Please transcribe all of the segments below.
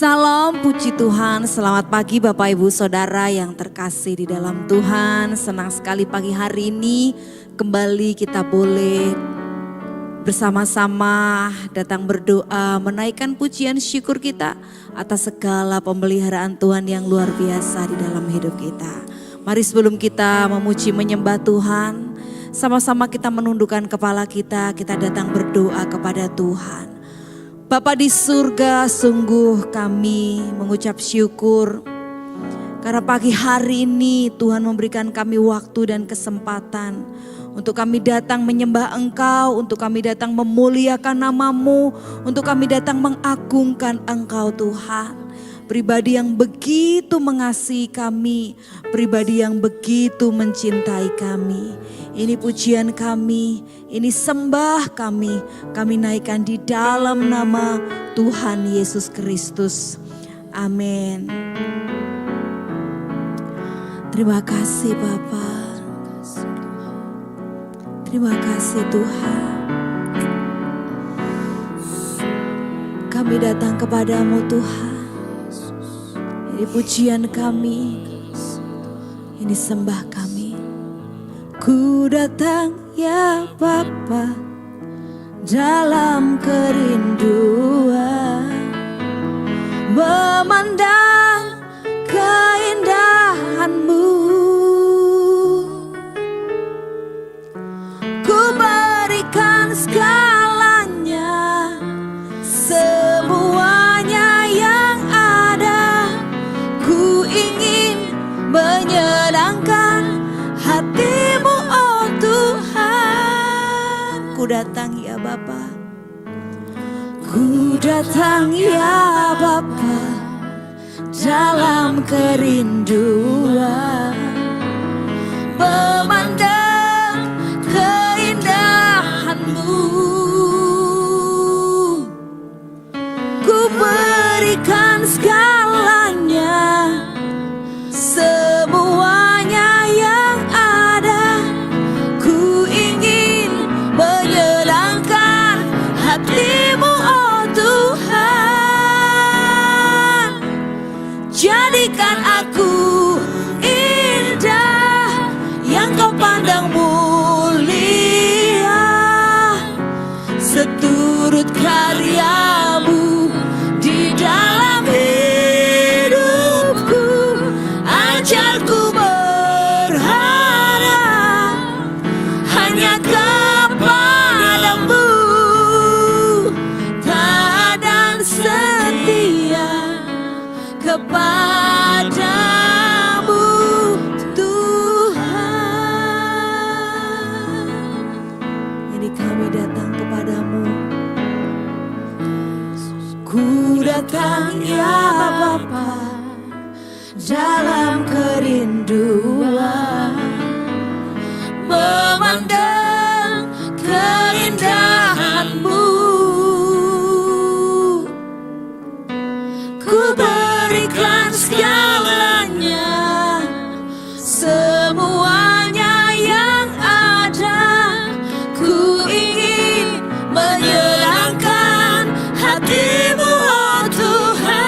Salam puji Tuhan, selamat pagi Bapak Ibu Saudara yang terkasih di dalam Tuhan. Senang sekali pagi hari ini kembali kita boleh bersama-sama datang berdoa, menaikkan pujian syukur kita atas segala pemeliharaan Tuhan yang luar biasa di dalam hidup kita. Mari sebelum kita memuji menyembah Tuhan, sama-sama kita menundukkan kepala kita datang berdoa kepada Tuhan. Bapa di surga, sungguh kami mengucap syukur karena pagi hari ini Tuhan memberikan kami waktu dan kesempatan untuk kami datang menyembah Engkau, untuk kami datang memuliakan nama-Mu, untuk kami datang mengagungkan Engkau Tuhan. Pribadi yang begitu mengasihi kami, pribadi yang begitu mencintai kami. Ini pujian kami, ini sembah kami naikkan di dalam nama Tuhan Yesus Kristus. Amin. Terima kasih Bapa. Terima kasih Tuhan. Kami datang kepadamu Tuhan. Ini pujian kami, ini sembah kami. Ku datang ya Bapa dalam kerinduan, memandang keindahan-Mu. Ku berikan segalanya, semuanya yang ada. Ku ingin menyenangkan hati-Mu, oh Tuhan. Ku datang ya Bapa, ku datang ya Bapa dalam kerinduan, memandang keindahan-Mu. Ku berikan segalanya, semuanya yang ada. Ku ingin menyenangkan hati-Mu, oh Tuhan. Jadikan aku indah yang Kau pandang mulia, seturut karya-Mu di dalam hidupku. Ajarku berharap hanya kepadamu, taat dan setia kepadamu Tuhan. Ini kami datang kepadamu. Ku datang ya Bapa dalam kerinduan, memandang keindahan-Mu. Ku berikan segalanya, semuanya yang ada. Ku ingin menyenangkan hati-Mu, oh Tuhan.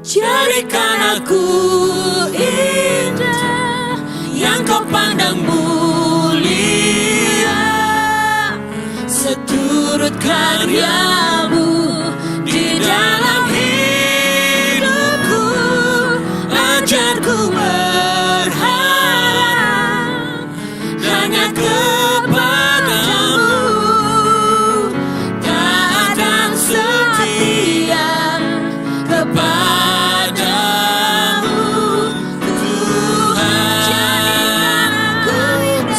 Jadikan aku indah yang Kau pandang mulia, seturut karya-Mu di dalam hidupku. Ajarku berharap hanya kepadamu, taat dan setia kepadamu Tuhan.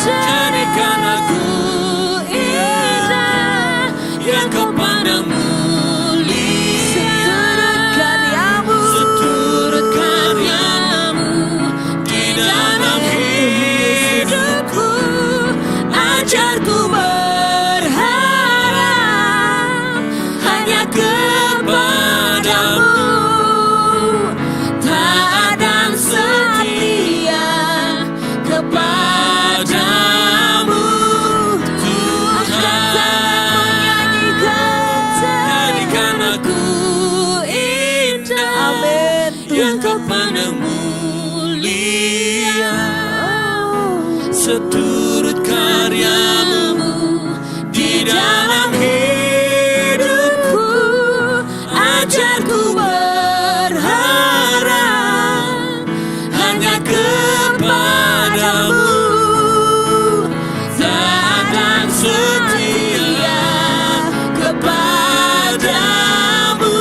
Jadikan aku indah yang Kau pandang yang kau pandang mulia, seturut karyamu di dalam hidupku. Ajarku berharap hanya kepadamu, taat dan setia kepadamu.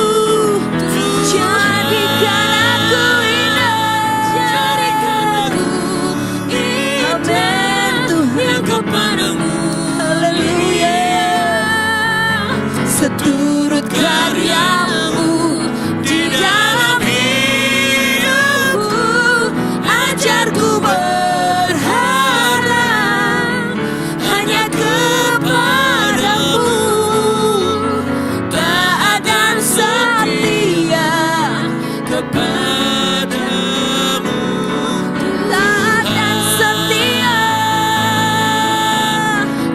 Jadikan aku indah, Amen Tuhan, yang kau pandang haleluya. Seturut karyamu di dalam hidupku, ajarku berharap hanya kepadamu, taat dan setia kepadamu. taat dan setia,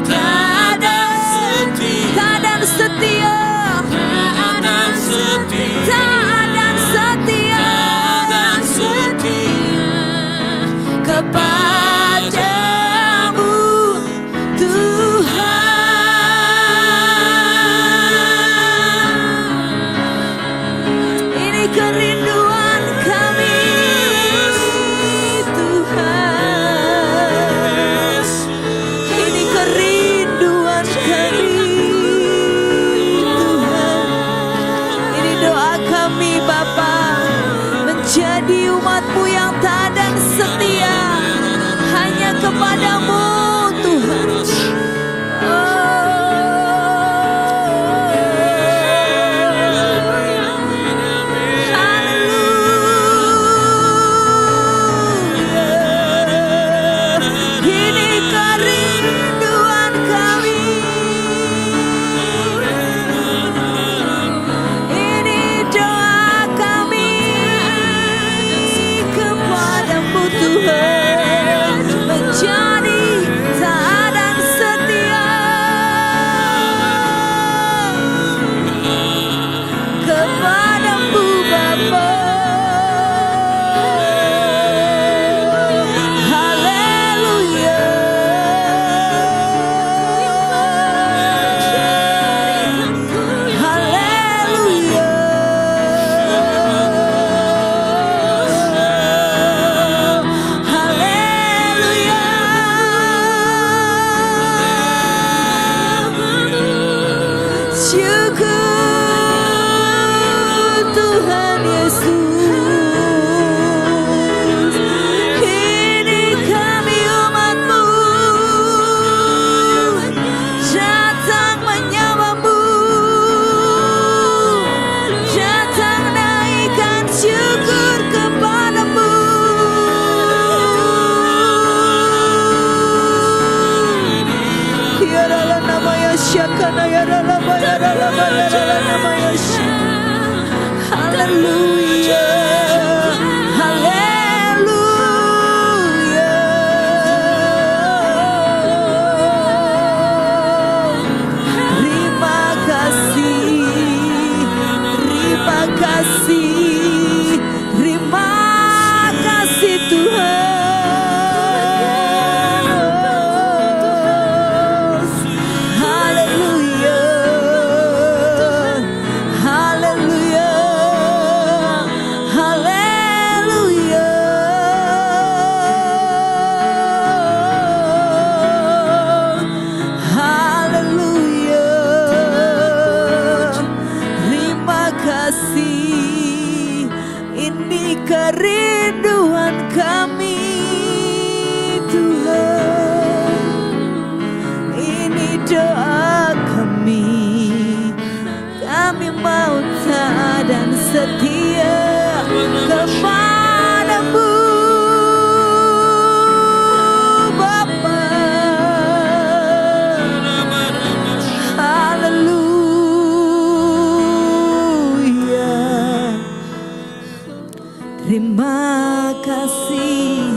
taat dan setia, taat dan setia, Taat dan setia, taat dan setia, taat dan setia kepadamu Tuhan. Ini kerinduan kami Tuhan, ini kerinduan kami Tuhan. Ini doa kami Bapa, menjadi umat-Mu yang taat dan setia hanya kepadamu Tuhan. Haleluya. Ini kerinduan kami, ini doa kami kepadamu Tuhan, menjadi taat dan setia kepadamu Bapa. Haleluya. Haleluya. Haleluya. Syukur Tuhan Yesus, ini kami umat-Mu datang menyembah-Mu, datang naikkan syukur kepadamu. Ya dalam nama Yesus, ya dalam nama Yesus. Haleluya. Haleluya. Terima kasih. Terima kasih. Terima kasih Tuhan. Haleluya. Haleluya. Haleluya. Haleluya. Terima kasih. Ini kerinduan kami Tuhan, ini doa kami. Kami mau taat dan setia kepadamu Bapa. Haleluya. Terima kasih.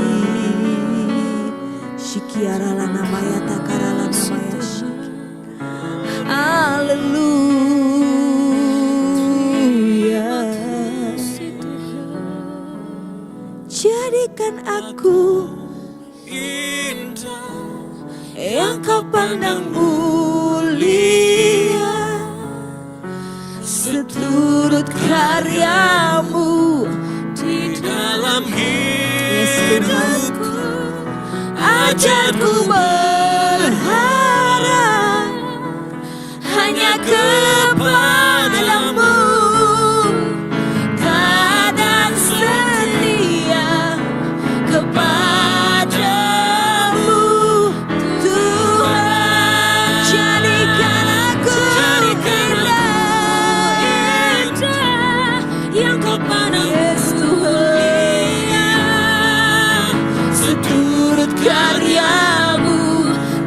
Shikiara la namaya takara la namaya. Haleluya. akan aku indah yang kau pandang mulia, seturut karyamu di dalam Yes, Tuhan. hidupku. Ajarku berharap hanya kepadamu, dan setia kepadamu, Tuhan. Jadikan aku indah yang kau pandang mulia, seturut karyamu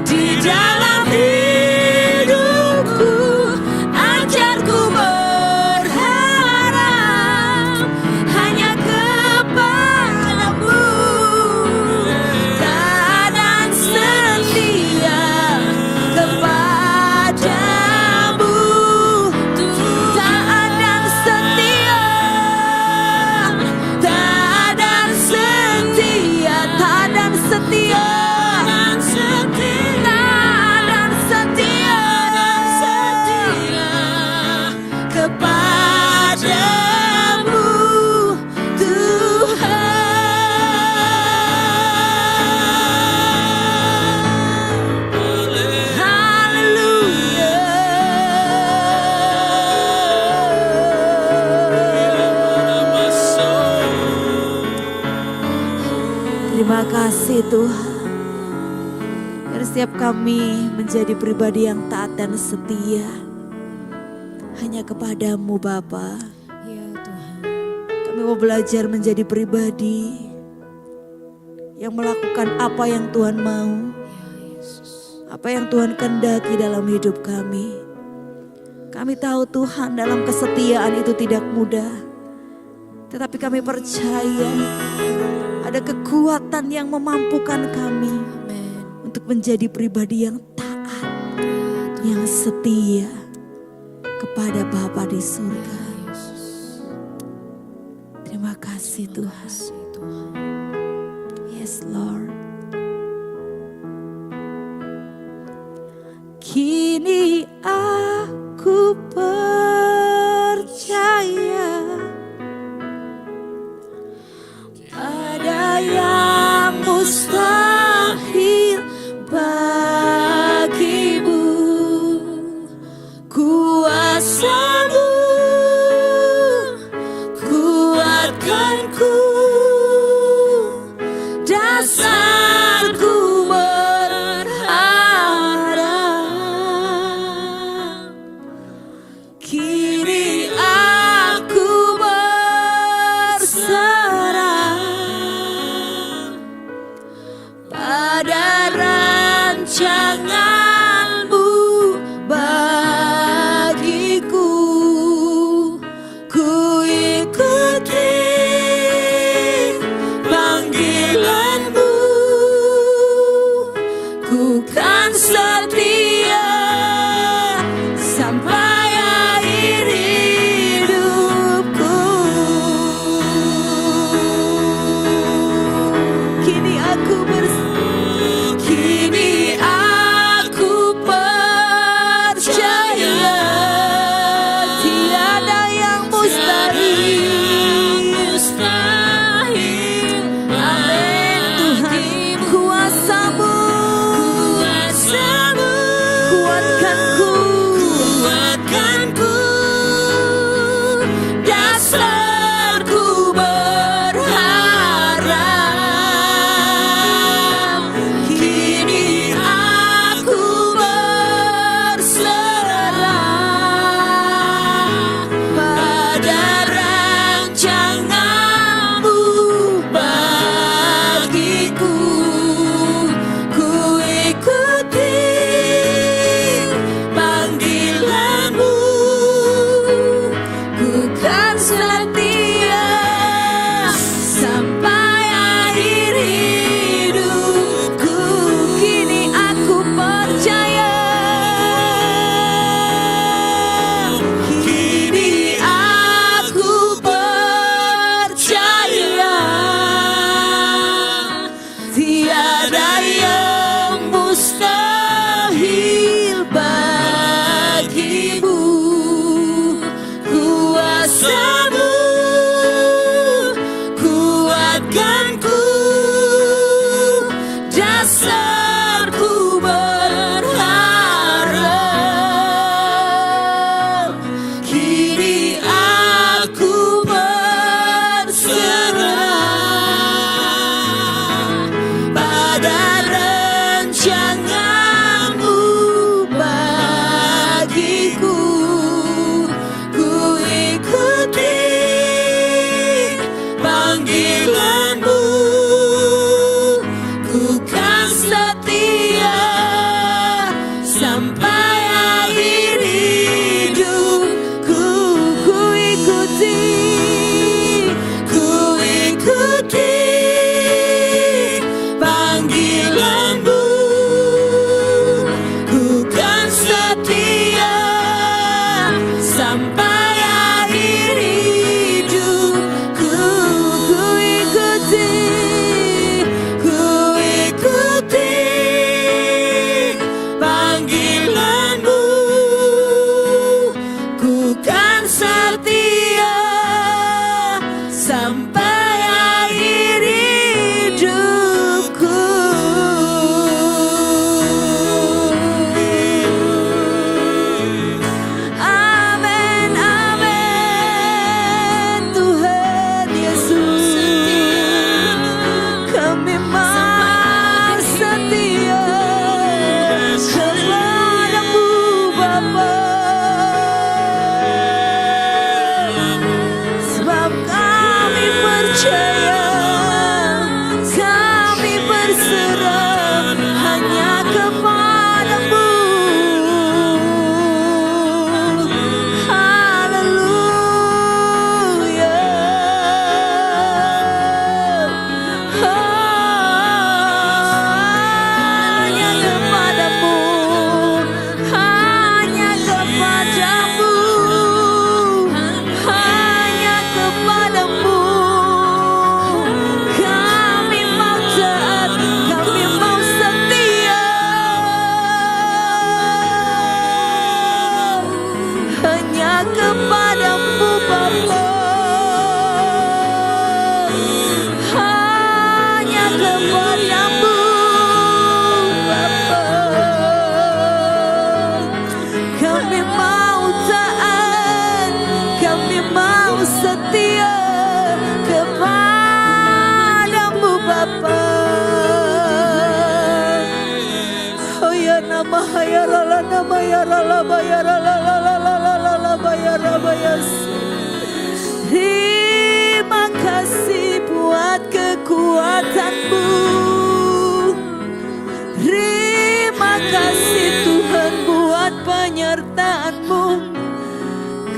di dalam hidupku. Ajarku berharap hanya kepadamu, dan setia kepadamu, taat dan setia, taat dan setia, taat dan setia, Dan setia, taat dan setia, kepadamu, Tuhan. Terima kasih Tuhan. Biar setiap kami menjadi pribadi yang taat dan setia hanya kepadamu Bapa. Ya Tuhan. Kami mau belajar menjadi pribadi yang melakukan apa yang Tuhan mau, apa yang Tuhan kehendaki dalam hidup kami. Kami tahu Tuhan dalam kesetiaan itu tidak mudah, tetapi kami percaya ada kekuatan yang memampukan kami untuk menjadi pribadi yang taat, yang setia kepada Bapa di surga. Terima kasih Tuhan. Yes Lord. Kini aku percaya pada yang mustahil bagimu, kuasamu kuatkanku, dasarku berharap. Kini aku berserah pada rancanganmu bagiku. Ku ikuti panggilanmu, ku kan setia sampai akhir sampai akhir hidupku. Ku ikuti panggilanmu, ku kan setia sampai akhir hidupku. Amin, amin. Tuhan Yesus, kami mau setia kepadamu Bapa, sebab kami percaya, kami berserah hanya kepadamu. Haleluya. Hanya kepadamu, hanya kepadamu, hanya kepadamu. Kami mau taat, kami mau setia hanya kepadamu Bapa, hanya kepadamu Bapa. Kami mau taat, kami mau setia kepadamu Bapa. Oh ya nama ya rala nama ya rala bayar rala bayar bayas. Terima kasih buat kekuatanmu. Terima kasih Tuhan buat penyertaan-Mu.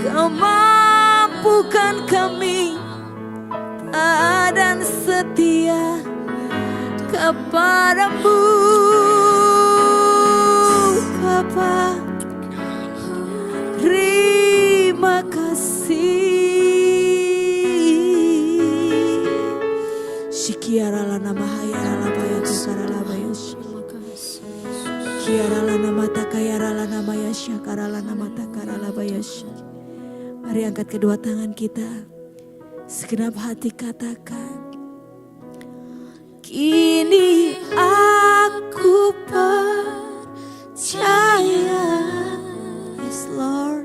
Kau mampukan kami dan setia kepadamu Bapa. Terima kasih. Shikiara nama hayara baya tukara baya. Kiara nama takayara nama ya syakara nama takara baya. Mari angkat kedua tangan kita. Segenap hati katakan, kini aku percaya. Yes Lord.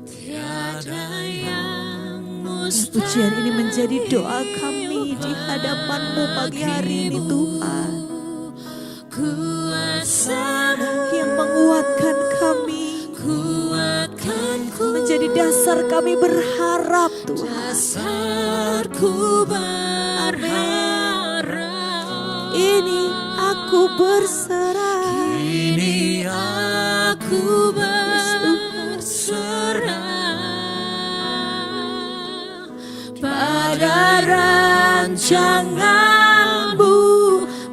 Tiada yang Pujian ini menjadi doa kami di hadapan-Mu pagi hari ini Tuhan. kuasamu Yang menguatkan kami, menjadi dasar kami berharap Tuhan. dasarku berharap. Ini aku berserah. Ini aku berserah pada rancangan-Mu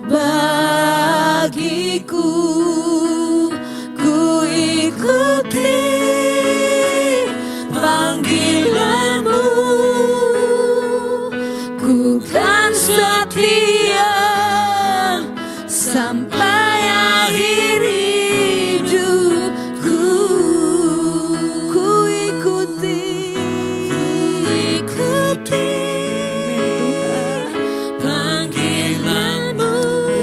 bagiku. Ku ikuti panggilan-Mu, ku kan setia sampai akhir hidupku. Ku ikuti panggilan-Mu.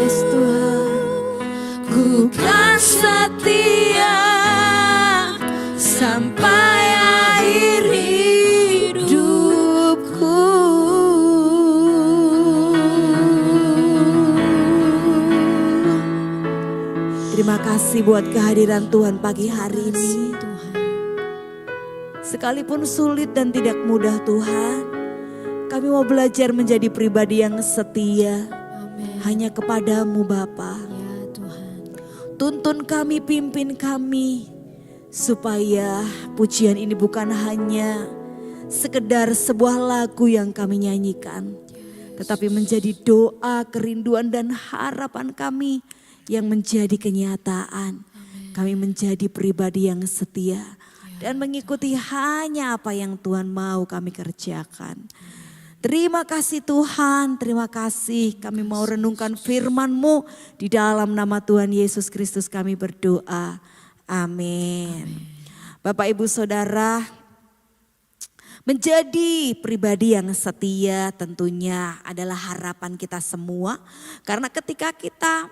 Yes Tuhan. Ku kan setia sampai akhir hidupku. Terima kasih buat kehadiran Tuhan pagi hari ini. Sekalipun sulit dan tidak mudah Tuhan, kami mau belajar menjadi pribadi yang setia hanya kepadamu Bapa. Tuntun kami, pimpin kami, supaya pujian ini bukan hanya sekedar sebuah lagu yang kami nyanyikan, tetapi menjadi doa, kerinduan dan harapan kami yang menjadi kenyataan. Kami menjadi pribadi yang setia dan mengikuti hanya apa yang Tuhan mau kami kerjakan. Terima kasih Tuhan, terima kasih kami mau renungkan firman-Mu di dalam nama Tuhan Yesus Kristus kami berdoa. Amin. Bapak Ibu Saudara, menjadi pribadi yang setia tentunya adalah harapan kita semua. Karena ketika kita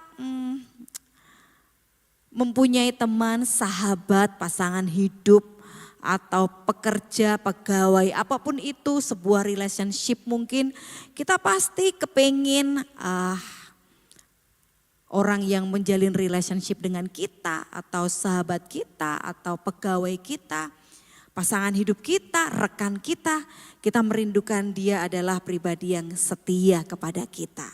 mempunyai teman, sahabat, pasangan hidup, atau pekerja, pegawai, apapun itu sebuah relationship mungkin kita pasti kepingin orang yang menjalin relationship dengan kita atau sahabat kita atau pegawai kita, pasangan hidup kita, rekan kita merindukan dia adalah pribadi yang setia kepada kita.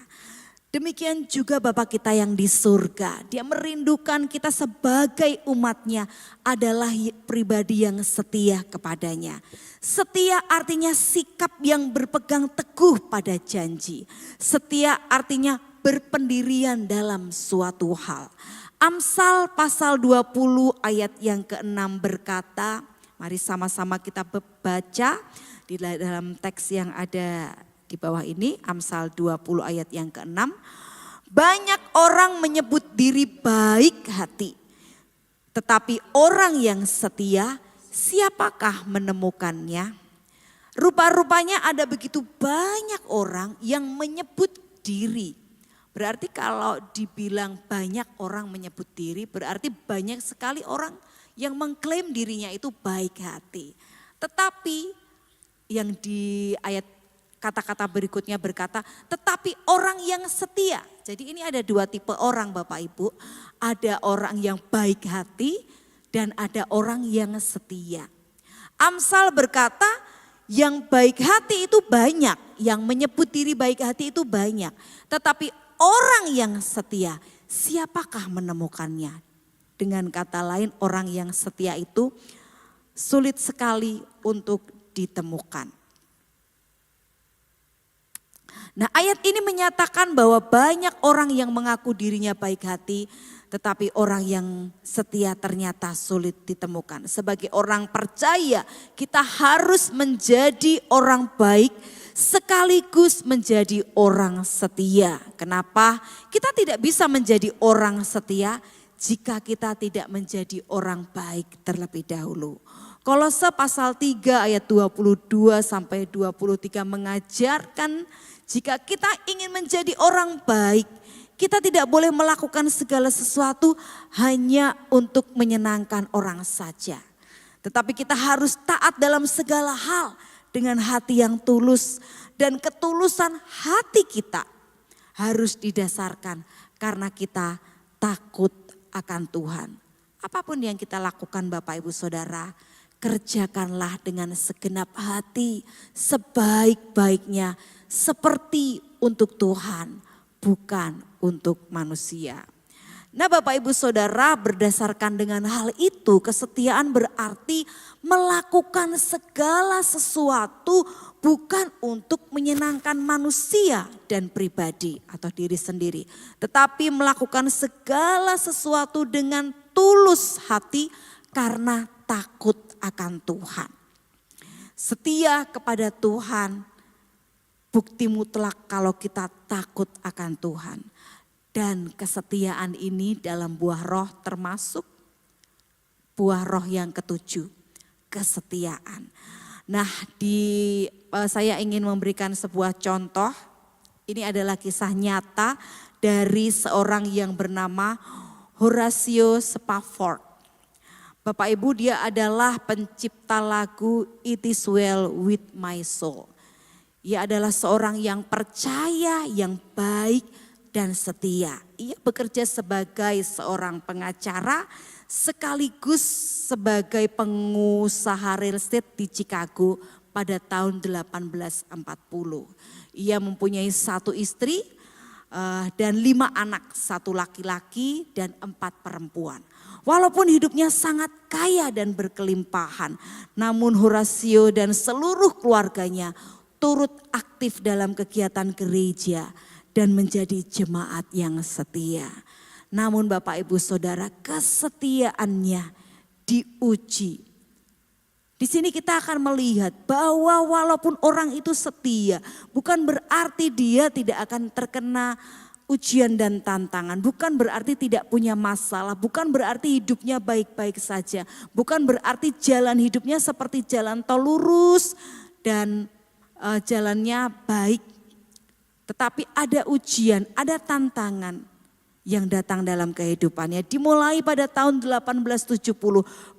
Demikian juga Bapa kita yang di surga, dia merindukan kita sebagai umatnya adalah pribadi yang setia kepadanya. Setia artinya sikap yang berpegang teguh pada janji. Setia artinya berpendirian dalam suatu hal. Amsal pasal 20 ayat yang ke-6 berkata, mari sama-sama kita baca di dalam teks yang ada di bawah ini, Amsal 20 ayat yang ke-6. Banyak orang menyebut diri baik hati, tetapi orang yang setia siapakah menemukannya? Rupa-rupanya ada begitu banyak orang yang menyebut diri. Berarti kalau dibilang banyak orang menyebut diri, berarti banyak sekali orang yang mengklaim dirinya itu baik hati. Tetapi yang di ayat kata-kata berikutnya berkata, tetapi orang yang setia. Jadi ini ada dua tipe orang Bapak Ibu. Ada orang yang baik hati dan ada orang yang setia. Amsal berkata yang baik hati itu banyak. Yang menyebut diri baik hati itu banyak. Tetapi orang yang setia siapakah menemukannya? Dengan kata lain orang yang setia itu sulit sekali untuk ditemukan. Nah ayat ini menyatakan bahwa banyak orang yang mengaku dirinya baik hati, tetapi orang yang setia ternyata sulit ditemukan. Sebagai orang percaya kita harus menjadi orang baik sekaligus menjadi orang setia. Kenapa? Kita tidak bisa menjadi orang setia jika kita tidak menjadi orang baik terlebih dahulu. Kolose pasal 3 ayat 22 sampai 23 mengajarkan jika kita ingin menjadi orang baik, kita tidak boleh melakukan segala sesuatu hanya untuk menyenangkan orang saja. Tetapi kita harus taat dalam segala hal dengan hati yang tulus. Dan ketulusan hati kita harus didasarkan karena kita takut akan Tuhan. Apapun yang kita lakukan Bapak Ibu Saudara, kerjakanlah dengan segenap hati, sebaik-baiknya, seperti untuk Tuhan, bukan untuk manusia. Nah Bapak Ibu Saudara, berdasarkan dengan hal itu, kesetiaan berarti melakukan segala sesuatu bukan untuk menyenangkan manusia dan pribadi atau diri sendiri. Tetapi melakukan segala sesuatu dengan tulus hati karena takut akan Tuhan. Setia kepada Tuhan, bukti mutlak kalau kita takut akan Tuhan. Dan kesetiaan ini dalam buah roh termasuk buah roh yang ketujuh, kesetiaan. Nah saya ingin memberikan sebuah contoh. Ini adalah kisah nyata dari seorang yang bernama Horatio Spafford. Bapak Ibu, dia adalah pencipta lagu It Is Well With My Soul. Ia adalah seorang yang percaya, yang baik dan setia. Ia bekerja sebagai seorang pengacara sekaligus sebagai pengusaha real estate di Chicago pada tahun 1840. Ia mempunyai 1 istri dan 5 anak, 1 laki-laki dan 4 perempuan. Walaupun hidupnya sangat kaya dan berkelimpahan, namun Horatio dan seluruh keluarganya turut aktif dalam kegiatan gereja dan menjadi jemaat yang setia. Namun Bapak Ibu Saudara, kesetiaannya diuji Di sini kita akan melihat bahwa walaupun orang itu setia, bukan berarti dia tidak akan terkena ujian dan tantangan. Bukan berarti tidak punya masalah, bukan berarti hidupnya baik-baik saja. Bukan berarti jalan hidupnya seperti jalan tol lurus dan jalannya baik. Tetapi ada ujian, ada tantangan yang datang dalam kehidupannya. Dimulai pada tahun 1870,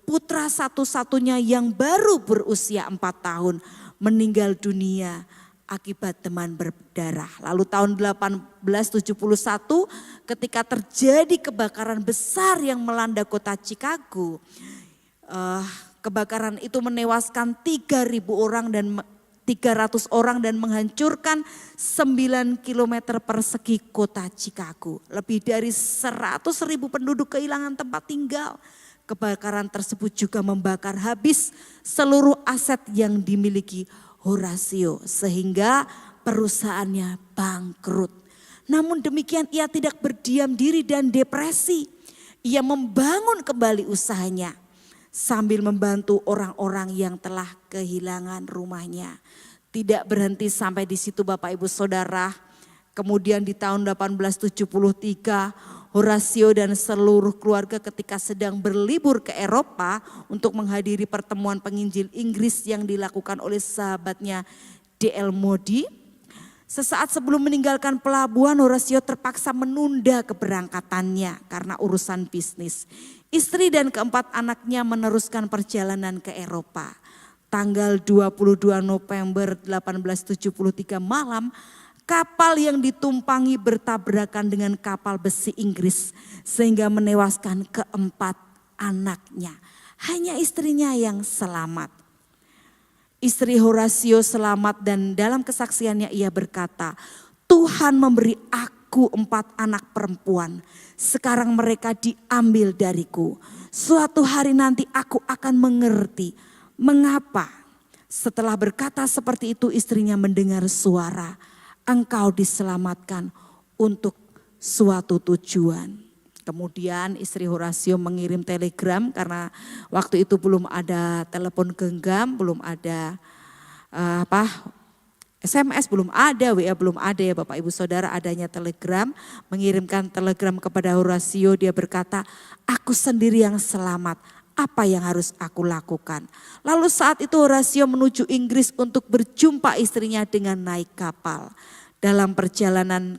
putra satu-satunya yang baru berusia 4 tahun meninggal dunia akibat demam berdarah. Lalu tahun 1871 ketika terjadi kebakaran besar yang melanda kota Chicago, kebakaran itu menewaskan 3.000 orang dan 300 orang dan menghancurkan 9 km persegi kota Chicago. Lebih dari 100.000 penduduk kehilangan tempat tinggal. Kebakaran tersebut juga membakar habis seluruh aset yang dimiliki Horatio sehingga perusahaannya bangkrut. Namun demikian ia tidak berdiam diri dan depresi. Ia membangun kembali usahanya sambil membantu orang-orang yang telah kehilangan rumahnya. Tidak berhenti sampai di situ Bapak Ibu Saudara. Kemudian di tahun 1873 Horatio dan seluruh keluarga ketika sedang berlibur ke Eropa untuk menghadiri pertemuan penginjil Inggris yang dilakukan oleh sahabatnya D.L. Moody. Sesaat sebelum meninggalkan pelabuhan, Horatio terpaksa menunda keberangkatannya karena urusan bisnis. Istri dan keempat anaknya meneruskan perjalanan ke Eropa. Tanggal 22 November 1873 malam, kapal yang ditumpangi bertabrakan dengan kapal besi Inggris sehingga menewaskan keempat anaknya. Hanya istrinya yang selamat. Istri Horatio selamat dan dalam kesaksiannya ia berkata, Tuhan memberi aku 4 anak perempuan. Sekarang mereka diambil dariku. Suatu hari nanti aku akan mengerti mengapa. Setelah berkata seperti itu istrinya mendengar suara, engkau diselamatkan untuk suatu tujuan. Kemudian istri Horatio mengirim telegram karena waktu itu belum ada telepon genggam, belum ada SMS belum ada, WA belum ada ya Bapak Ibu Saudara, adanya telegram. Mengirimkan telegram kepada Horatio, dia berkata, aku sendiri yang selamat, apa yang harus aku lakukan? Lalu saat itu Horatio menuju Inggris untuk berjumpa istrinya dengan naik kapal. Dalam perjalanan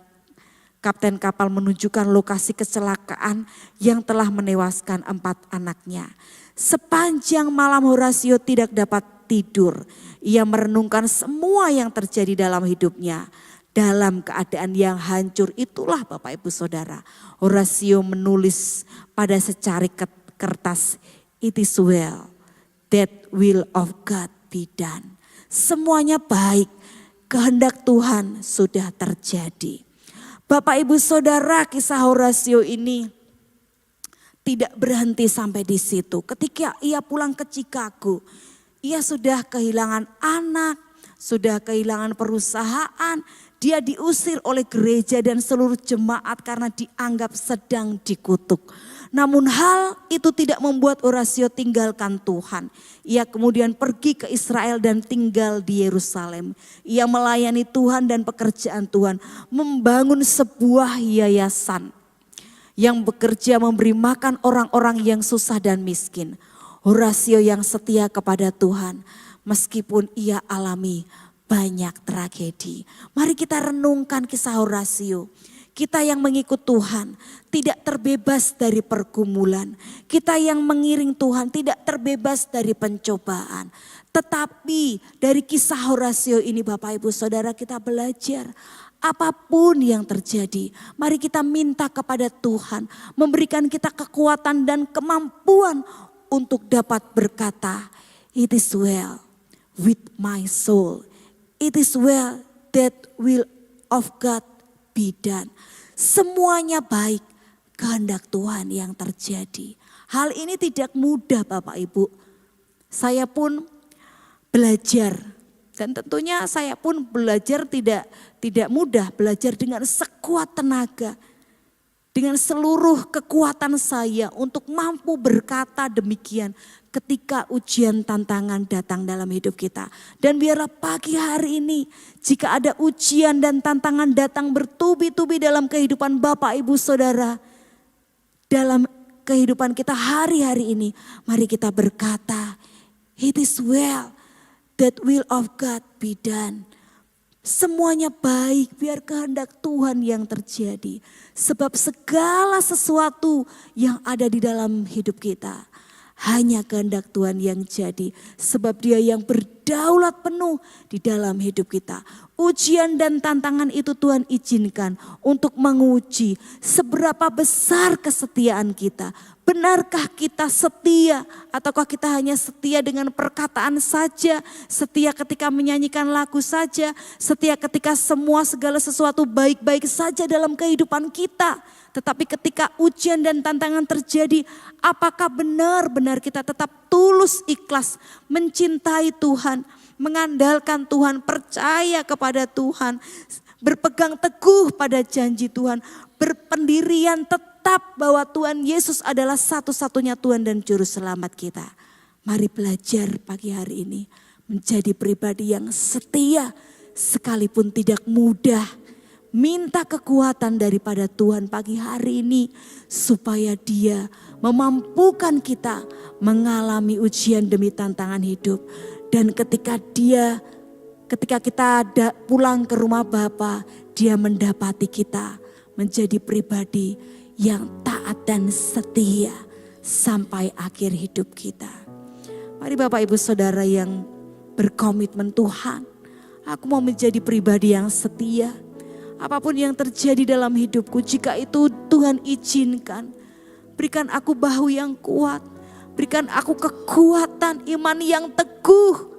kapten kapal menunjukkan lokasi kecelakaan yang telah menewaskan 4 anaknya. Sepanjang malam Horatio tidak dapat tidur. Ia merenungkan semua yang terjadi dalam hidupnya. Dalam keadaan yang hancur itulah Bapak Ibu Saudara, Horatio menulis pada secarik kertas, it is well, that will of God be done. Semuanya baik, kehendak Tuhan sudah terjadi. Bapak Ibu Saudara, kisah Horatio ini tidak berhenti sampai di situ. Ketika ia pulang ke Chicago, ia sudah kehilangan anak, sudah kehilangan perusahaan. Dia diusir oleh gereja dan seluruh jemaat karena dianggap sedang dikutuk. Namun hal itu tidak membuat Horatio tinggalkan Tuhan. Ia kemudian pergi ke Israel dan tinggal di Yerusalem. Ia melayani Tuhan dan pekerjaan Tuhan, membangun sebuah yayasan yang bekerja memberi makan orang-orang yang susah dan miskin. Horatio yang setia kepada Tuhan meskipun ia alami banyak tragedi. Mari kita renungkan kisah Horatio. Kita yang mengikut Tuhan tidak terbebas dari pergumulan. Kita yang mengiring Tuhan tidak terbebas dari pencobaan. Tetapi dari kisah Horatio ini Bapak Ibu Saudara kita belajar. Apapun yang terjadi, mari kita minta kepada Tuhan memberikan kita kekuatan dan kemampuan untuk dapat berkata, it is well with my soul. It is well that will of God be done. Semuanya baik, kehendak Tuhan yang terjadi. Hal ini tidak mudah Bapak Ibu. Saya pun belajar dan tentunya saya pun belajar tidak mudah, belajar dengan sekuat tenaga. dengan seluruh kekuatan saya untuk mampu berkata demikian ketika ujian tantangan datang dalam hidup kita. Dan biarlah pagi hari ini jika ada ujian dan tantangan datang bertubi-tubi dalam kehidupan Bapak Ibu Saudara, dalam kehidupan kita hari-hari ini, mari kita berkata, "It is well, that will of God be done." Semuanya baik, biar kehendak Tuhan yang terjadi. Sebab segala sesuatu yang ada di dalam hidup kita, hanya kehendak Tuhan yang jadi. Sebab Dia yang berdaulat penuh di dalam hidup kita. Ujian dan tantangan itu Tuhan izinkan untuk menguji seberapa besar kesetiaan kita. Benarkah kita setia ataukah kita hanya setia dengan perkataan saja, setia ketika menyanyikan lagu saja, setia ketika segala sesuatu baik-baik saja dalam kehidupan kita. Tetapi ketika ujian dan tantangan terjadi, apakah benar-benar kita tetap tulus ikhlas mencintai Tuhan, mengandalkan Tuhan, percaya kepada Tuhan, berpegang teguh pada janji Tuhan, berpendirian tetap bahwa Tuhan Yesus adalah satu-satunya Tuhan dan Juru Selamat kita. Mari belajar pagi hari ini menjadi pribadi yang setia sekalipun tidak mudah. Minta kekuatan daripada Tuhan pagi hari ini supaya Dia memampukan kita mengalami ujian demi tantangan hidup. Dan ketika kita pulang ke rumah Bapa, Dia mendapati kita menjadi pribadi yang taat dan setia sampai akhir hidup kita. Mari Bapak Ibu Saudara yang berkomitmen, Tuhan, aku mau menjadi pribadi yang setia. Apapun yang terjadi dalam hidupku, jika itu Tuhan izinkan, berikan aku bahu yang kuat, berikan aku kekuatan iman yang teguh,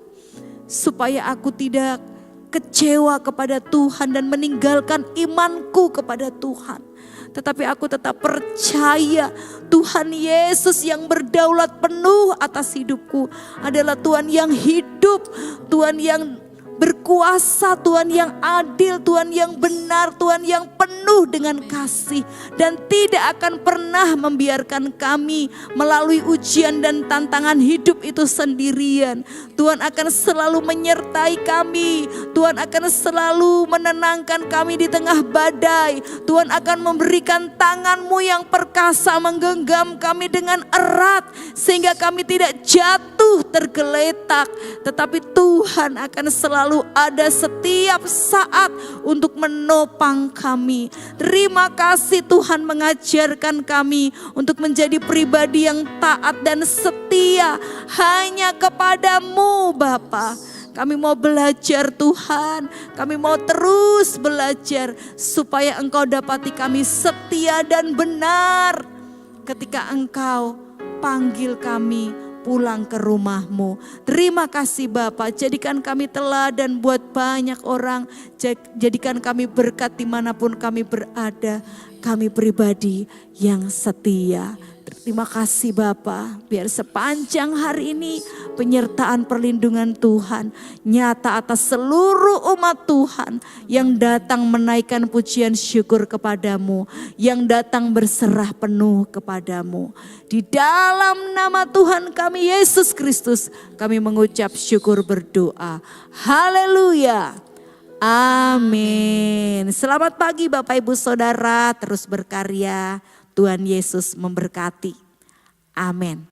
supaya aku tidak kecewa kepada Tuhan dan meninggalkan imanku kepada Tuhan. Tetapi aku tetap percaya Tuhan Yesus yang berdaulat penuh atas hidupku adalah Tuhan yang hidup, Tuhan yang berkuasa, Tuhan yang adil, Tuhan yang benar, Tuhan yang penuh dengan kasih. Dan tidak akan pernah membiarkan kami melalui ujian dan tantangan hidup itu sendirian. Tuhan akan selalu menyertai kami, Tuhan akan selalu menenangkan kami di tengah badai. Tuhan akan memberikan tangan-Mu yang perkasa menggenggam kami dengan erat sehingga kami tidak jatuh tergeletak. Tetapi Tuhan akan selalu ada setiap saat untuk menopang kami. Terima kasih Tuhan mengajarkan kami untuk menjadi pribadi yang taat dan setia hanya kepadamu Bapa. Kami mau belajar Tuhan, kami mau terus belajar supaya Engkau dapati kami setia dan benar ketika Engkau panggil kami pulang ke rumah-Mu. Terima kasih Bapa, jadikan kami teladan buat banyak orang, jadikan kami berkat dimanapun kami berada, kami pribadi yang setia. Terima kasih Bapa, biar sepanjang hari ini penyertaan perlindungan Tuhan nyata atas seluruh umat Tuhan yang datang menaikkan pujian syukur kepadamu, yang datang berserah penuh kepadamu. Di dalam nama Tuhan kami Yesus Kristus kami mengucap syukur berdoa. Haleluya. Amin. Selamat pagi Bapak Ibu Saudara, terus berkarya. Tuhan Yesus memberkati. Amin.